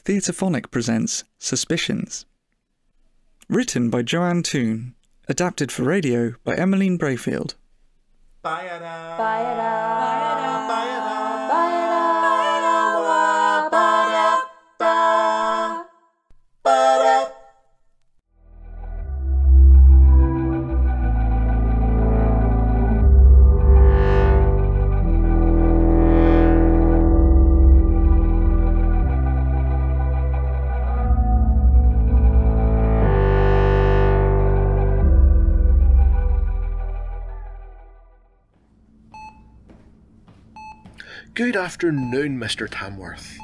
Theatrephonic presents Suspicions. Written by Joanne Toon. Adapted for radio by Emmeline Braefield. Good afternoon, Mr. Tamworth.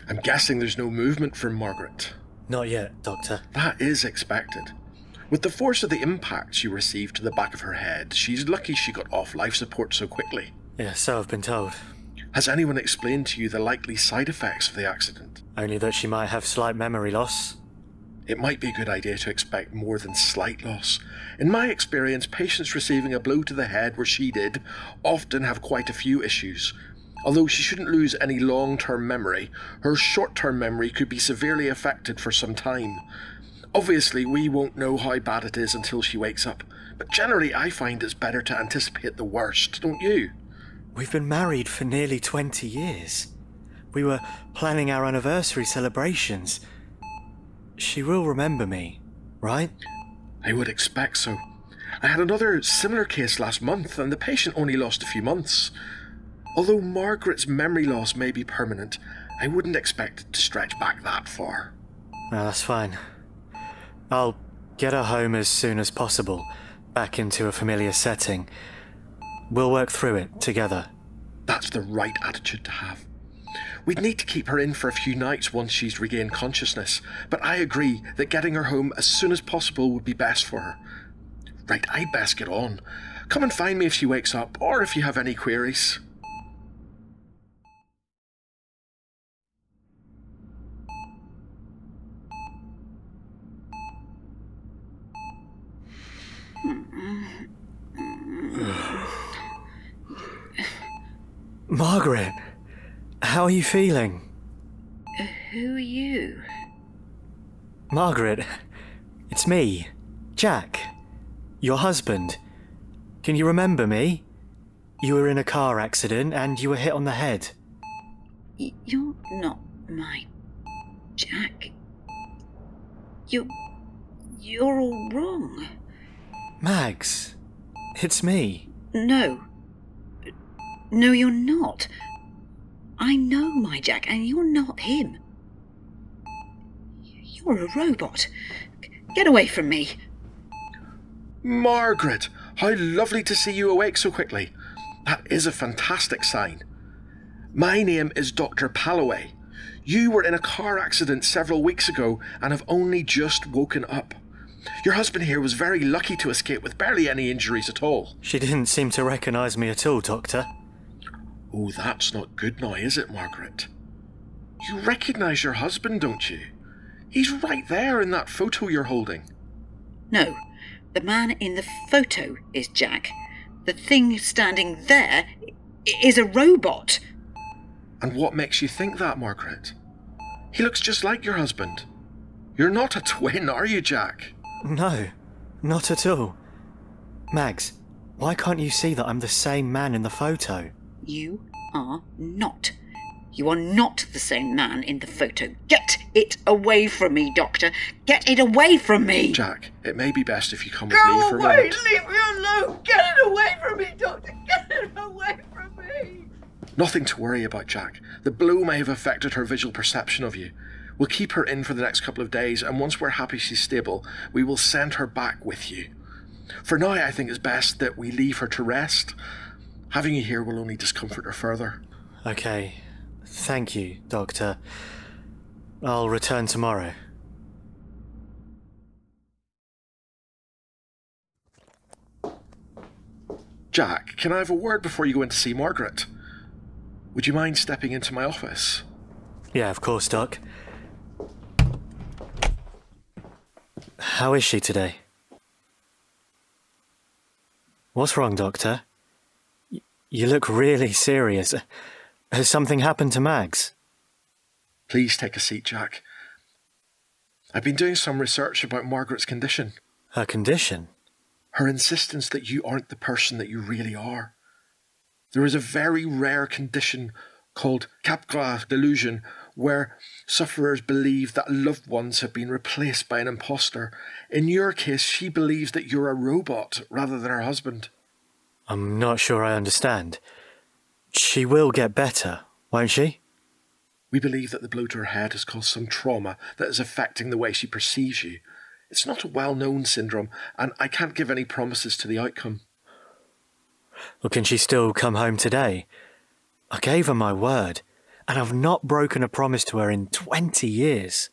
I'm guessing there's no movement from Margaret. Not yet, Doctor. That is expected. With the force of the impact she received to the back of her head, she's lucky she got off life support so quickly. Yeah, so I've been told. Has anyone explained to you the likely side effects of the accident? Only that she might have slight memory loss. It might be a good idea to expect more than slight loss. In my experience, patients receiving a blow to the head where she did often have quite a few issues. Although she shouldn't lose any long-term memory, her short-term memory could be severely affected for some time. Obviously, we won't know how bad it is until she wakes up, but generally I find it's better to anticipate the worst, don't you? We've been married for nearly 20 years. We were planning our anniversary celebrations. She will remember me, right? I would expect so. I had another similar case last month, and the patient only lost a few months. Although Margaret's memory loss may be permanent, I wouldn't expect it to stretch back that far. No, that's fine. I'll get her home as soon as possible, back into a familiar setting. We'll work through it together. That's the right attitude to have. We'd need to keep her in for a few nights once she's regained consciousness, but I agree that getting her home as soon as possible would be best for her. Right, I'd best get on. Come and find me if she wakes up, or if you have any queries. Margaret, how are you feeling? Who are you? Margaret, it's me, Jack, your husband. Can you remember me? You were in a car accident and you were hit on the head. You're not my Jack. You're all wrong. Mags, it's me. No, you're not. I know my Jack, and you're not him. You're a robot. Get away from me. Margaret, how lovely to see you awake so quickly. That is a fantastic sign. My name is Dr. Pallaway. You were in a car accident several weeks ago and have only just woken up. Your husband here was very lucky to escape with barely any injuries at all. She didn't seem to recognise me at all, Doctor. Oh, that's not good now, is it, Margaret? You recognise your husband, don't you? He's right there in that photo you're holding. No, the man in the photo is Jack. The thing standing there is a robot. And what makes you think that, Margaret? He looks just like your husband. You're not a twin, are you, Jack? No, not at all. Mags, why can't you see that I'm the same man in the photo? You are not. You are not the same man in the photo. Get it away from me, Doctor. Get it away from me. Jack, it may be best if you come with me for a moment. Leave me alone. Get it away from me, Doctor. Get it away from me. Nothing to worry about, Jack. The blow may have affected her visual perception of you. We'll keep her in for the next couple of days, and once we're happy she's stable, we will send her back with you. For now, I think it's best that we leave her to rest. Having you here will only discomfort her further. Okay. Thank you, Doctor. I'll return tomorrow. Jack, can I have a word before you go in to see Margaret? Would you mind stepping into my office? Yeah, of course, Doc. How is she today? What's wrong, Doctor? You look really serious. Has something happened to Mags? Please take a seat, Jack. I've been doing some research about Margaret's condition. Her condition? Her insistence that you aren't the person that you really are. There is a very rare condition called Capgras delusion, where sufferers believe that loved ones have been replaced by an imposter. In your case, she believes that you're a robot rather than her husband. I'm not sure I understand. She will get better, won't she? We believe that the blow to her head has caused some trauma that is affecting the way she perceives you. It's not a well-known syndrome, and I can't give any promises to the outcome. Well, can she still come home today? I gave her my word, and I've not broken a promise to her in 20 years.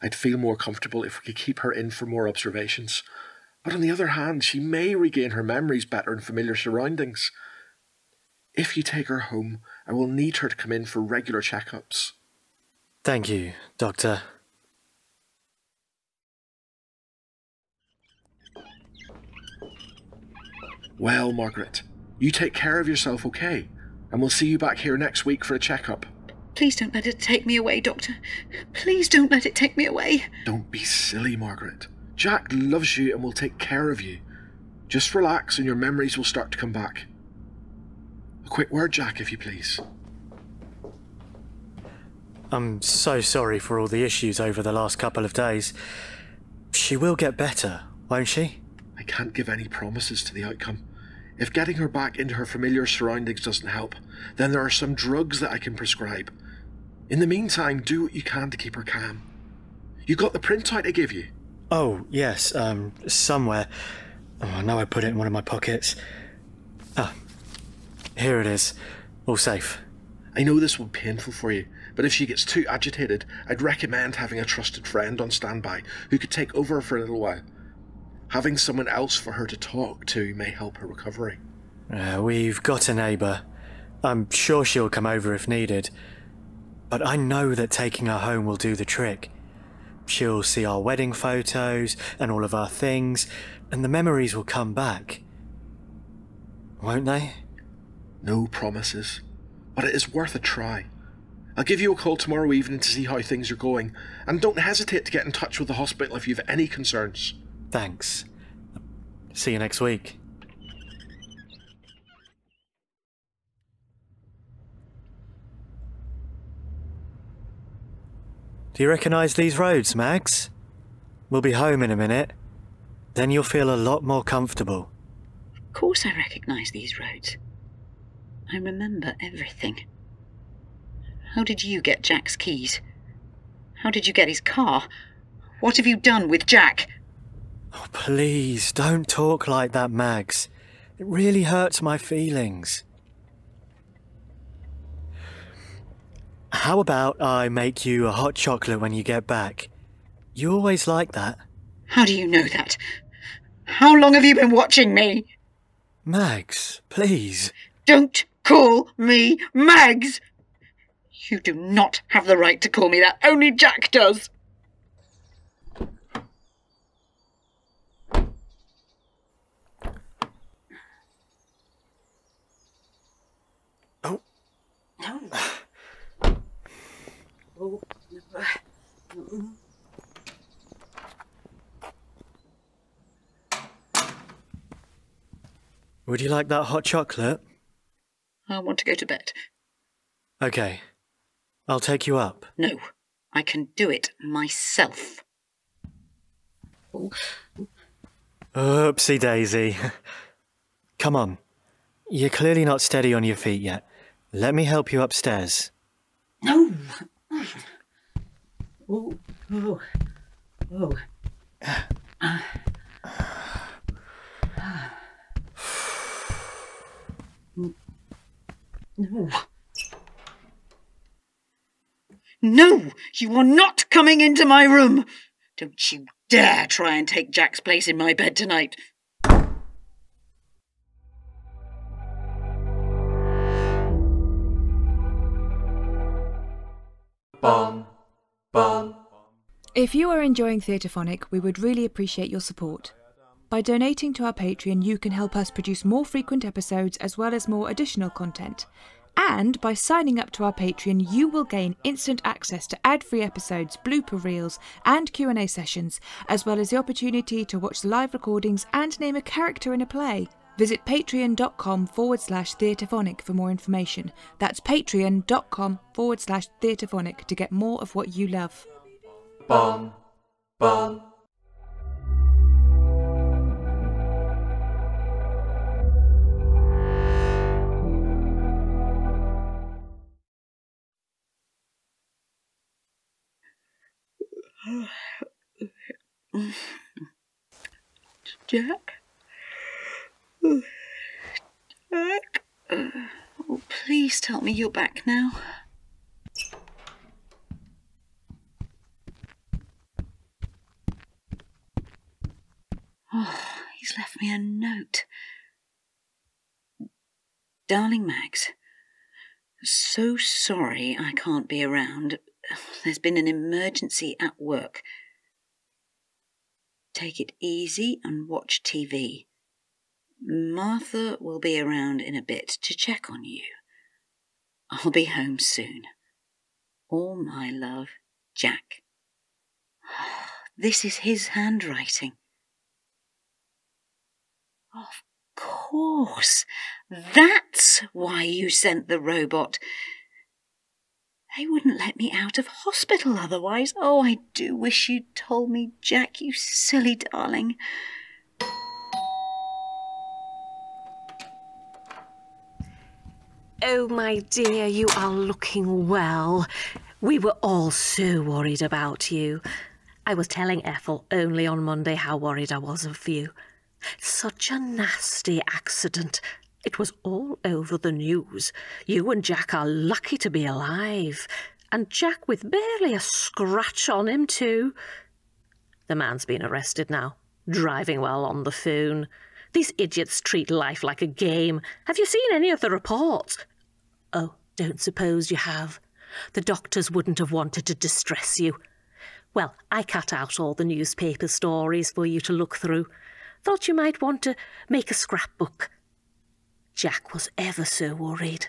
I'd feel more comfortable if we could keep her in for more observations. But on the other hand, she may regain her memories better in familiar surroundings. If you take her home, I will need her to come in for regular checkups. Thank you, Doctor. Well, Margaret, you take care of yourself, okay? And we'll see you back here next week for a checkup. Please don't let it take me away, Doctor. Please don't let it take me away. Don't be silly, Margaret. Jack loves you and will take care of you. Just relax and your memories will start to come back. A quick word, Jack, if you please. I'm so sorry for all the issues over the last couple of days. She will get better, won't she? I can't give any promises to the outcome. If getting her back into her familiar surroundings doesn't help, then there are some drugs that I can prescribe. In the meantime, do what you can to keep her calm. You got the printout I gave you? Oh, yes, somewhere. Oh, I know I put it in one of my pockets. Ah, here it is. All safe. I know this will be painful for you, but if she gets too agitated, I'd recommend having a trusted friend on standby who could take over for a little while. Having someone else for her to talk to may help her recovery. We've got a neighbour. I'm sure she'll come over if needed. But I know that taking her home will do the trick. She'll see our wedding photos and all of our things, and the memories will come back. Won't they? No promises, but it is worth a try. I'll give you a call tomorrow evening to see how things are going, and don't hesitate to get in touch with the hospital if you have any concerns. Thanks. See you next week. Do you recognise these roads, Mags? We'll be home in a minute. Then you'll feel a lot more comfortable. Of course I recognise these roads. I remember everything. How did you get Jack's keys? How did you get his car? What have you done with Jack? Oh, please, don't talk like that, Mags. It really hurts my feelings. How about I make you a hot chocolate when you get back? You always like that. How do you know that? How long have you been watching me? Mags, please. Don't call me Mags! You do not have the right to call me that. Only Jack does. Oh. No. Oh. Would you like that hot chocolate? I want to go to bed. Okay. I'll take you up. No, I can do it myself. Oopsie daisy. Come on. You're clearly not steady on your feet yet. Let me help you upstairs. No. Oh, oh, oh. No. No, you are not coming into my room. Don't you dare try and take Jack's place in my bed tonight. Bum, bum. If you are enjoying Theatrephonic, we would really appreciate your support. By donating to our Patreon, you can help us produce more frequent episodes as well as more additional content. And by signing up to our Patreon, you will gain instant access to ad-free episodes, blooper reels and Q&A sessions, as well as the opportunity to watch live recordings and name a character in a play. Visit patreon.com/Theatrephonic for more information. That's patreon.com/Theatrephonic to get more of what you love. Bum, bum. Jack? Jack? Oh, please tell me you're back now. Oh, he's left me a note. Darling Mags, so sorry I can't be around. There's been an emergency at work. Take it easy and watch TV. Martha will be around in a bit to check on you. I'll be home soon. All my love, Jack. This is his handwriting. Of course. That's why you sent the robot. They wouldn't let me out of hospital otherwise. Oh, I do wish you'd told me, Jack, you silly darling. Oh, my dear, you are looking well. We were all so worried about you. I was telling Ethel only on Monday how worried I was of you. Such a nasty accident. It was all over the news. You and Jack are lucky to be alive. And Jack with barely a scratch on him, too. The man's been arrested now, driving while on the phone. These idiots treat life like a game. Have you seen any of the reports? Oh, don't suppose you have. The doctors wouldn't have wanted to distress you. Well, I cut out all the newspaper stories for you to look through. Thought you might want to make a scrapbook. Jack was ever so worried.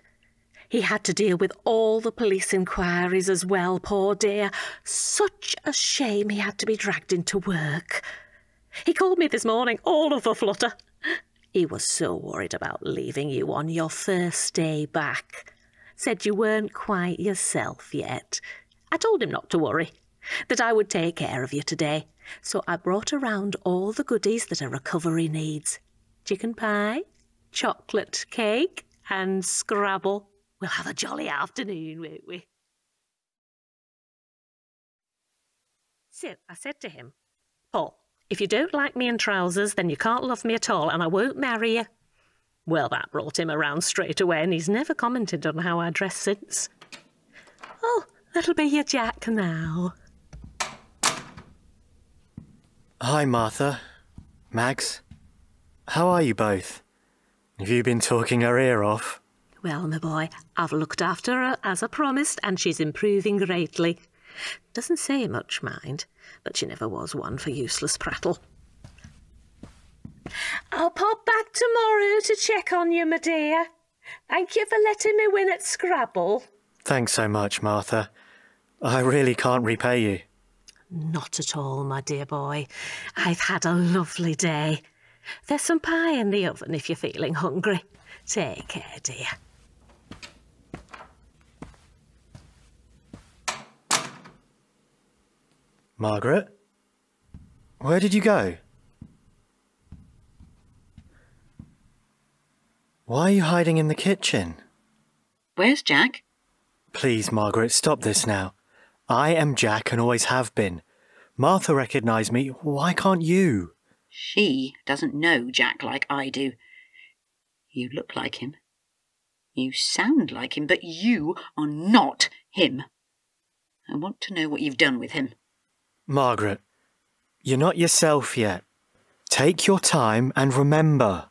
He had to deal with all the police inquiries as well, poor dear. Such a shame he had to be dragged into work. He called me this morning, all of a flutter. He was so worried about leaving you on your first day back. Said you weren't quite yourself yet. I told him not to worry, that I would take care of you today. So I brought around all the goodies that a recovery needs. Chicken pie, chocolate cake and Scrabble. We'll have a jolly afternoon, won't we? So I said to him, Paul, if you don't like me in trousers, then you can't love me at all and I won't marry you. Well, that brought him around straight away and he's never commented on how I dress since. Oh, that'll be your Jack now. Hi, Martha. Mags. How are you both? Have you been talking her ear off? Well, my boy, I've looked after her as I promised and she's improving greatly. Doesn't say much, mind, but she never was one for useless prattle. I'll pop back tomorrow to check on you, my dear. Thank you for letting me win at Scrabble. Thanks so much, Martha. I really can't repay you. Not at all, my dear boy. I've had a lovely day. There's some pie in the oven if you're feeling hungry. Take care, dear. Margaret? Where did you go? Why are you hiding in the kitchen? Where's Jack? Please, Margaret, stop this now. I am Jack and always have been. Martha recognised me. Why can't you? She doesn't know Jack like I do. You look like him. You sound like him, but you are not him. I want to know what you've done with him. Margaret, you're not yourself yet. Take your time and remember.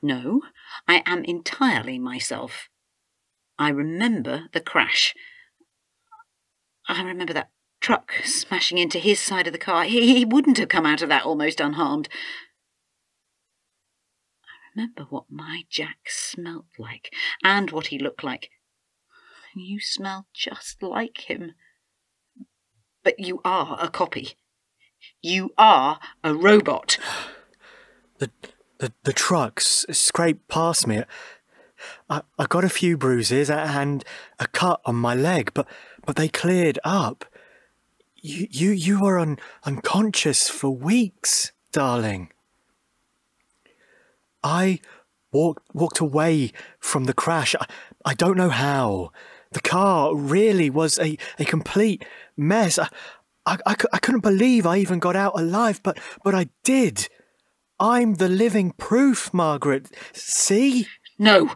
No, I am entirely myself. I remember the crash. I remember that truck smashing into his side of the car. He wouldn't have come out of that almost unharmed. I remember what my Jack smelt like and what he looked like. You smell just like him. But you are a copy. You are a robot. The trucks scraped past me. I got a few bruises and a cut on my leg, but they cleared up. You were unconscious for weeks, darling. I walked away from the crash. I don't know how. The car really was a complete mess. I couldn't believe I even got out alive, but I did. I'm the living proof, Margaret. See? No.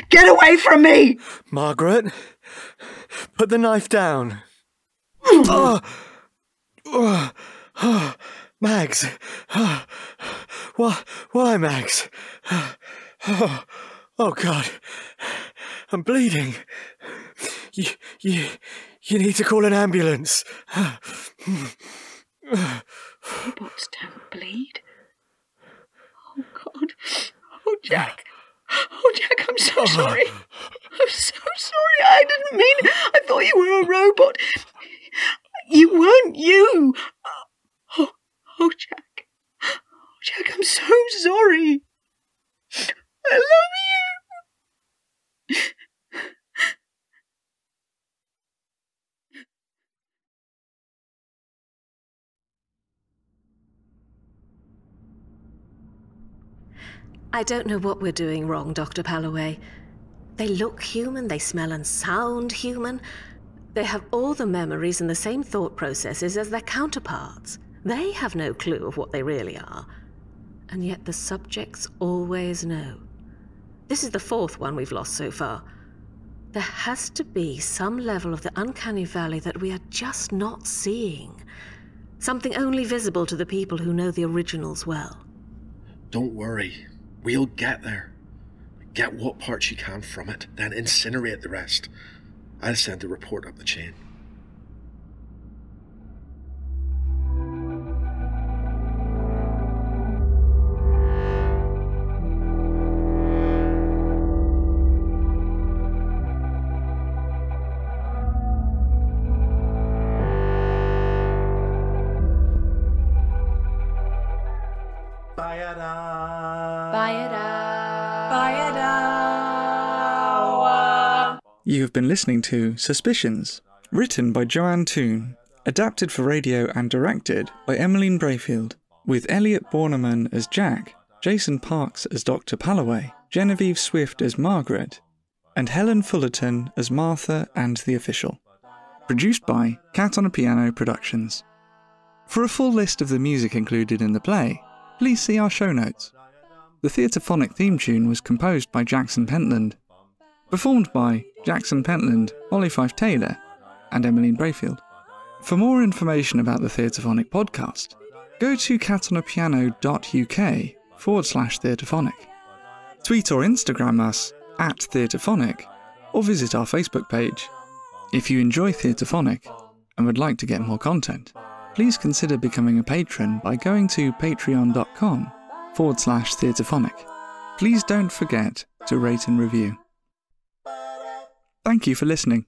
Get away from me! Margaret, put the knife down. Mags. Why, Mags? Oh, God. I'm bleeding. You need to call an ambulance. Robots don't bleed. Oh, God. Oh, Jack. Oh, Jack, I'm so sorry. I'm so sorry. I didn't mean it. I thought you were a robot. You weren't you. Oh, Jack. Oh, Jack, I'm so sorry. I love you. I don't know what we're doing wrong, Dr. Pallaway. They look human, they smell and sound human. They have all the memories and the same thought processes as their counterparts. They have no clue of what they really are. And yet the subjects always know. This is the fourth one we've lost so far. There has to be some level of the uncanny valley that we are just not seeing. Something only visible to the people who know the originals well. Don't worry. We'll get there. Get what parts you can from it, then incinerate the rest. I'll send a report up the chain. You have been listening to Suspicions, written by Joanne Toon, adapted for radio and directed by Emmeline Braefield, with Elliott Bornemann as Jack, Jason Parks as Dr. Pallaway, Genevieve Swift as Margaret, and Helen Fullerton as Martha and the Official. Produced by Cat on a Piano Productions. For a full list of the music included in the play, please see our show notes. The Theatrephonic theme tune was composed by Jackson Pentland, performed by Jackson Pentland, Mollie Fyfe-Taylor, and Emmeline Braefield. For more information about the Theatrephonic podcast, go to catonapiano.uk/Theatrephonic. Tweet or Instagram us at Theatrephonic, or visit our Facebook page. If you enjoy Theatrephonic and would like to get more content, please consider becoming a patron by going to patreon.com/Theatrephonic. Please don't forget to rate and review. Thank you for listening.